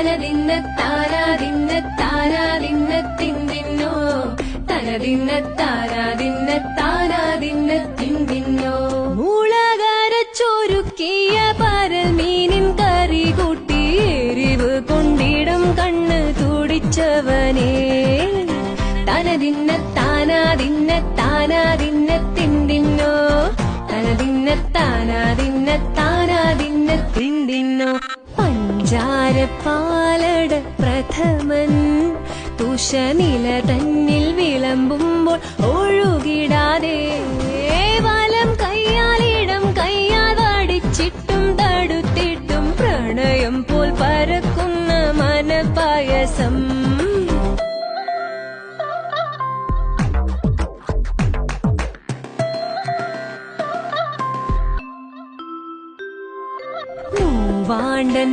തനതിന്ന താരാതിന്ന താരാതിന്ന തിന്തിന്നോ തനതിന്ന താരാതിന്ന താരാതിന്ന തിന്തിന്നോ മുളകരച്ചൊരുക്കിയ പരമീനിൻ കറി കൂട്ടി എരിവ് കൊണ്ടിടം കണ്ണ് തുടിച്ചവനേ തനതിന്ന താനാതിന്ന താനാതിന്ന തിന്തിന്നോ തനതിന്ന താനാതിന്ന താനാതിന്ന തിന്തിന്നോ പഞ്ചാരപ്പാലട പ്രഥമൻ തുഷനില തന്നിൽ വിളമ്പുമ്പോൾ ഒഴുകിടാതെ വലം കയ്യാലിടം കയ്യാൽ വടിച്ചിട്ടും തടുത്തിട്ടും പ്രണയം പോൽ പരക്കുന്ന മനപായസം മൂവാണ്ടൻ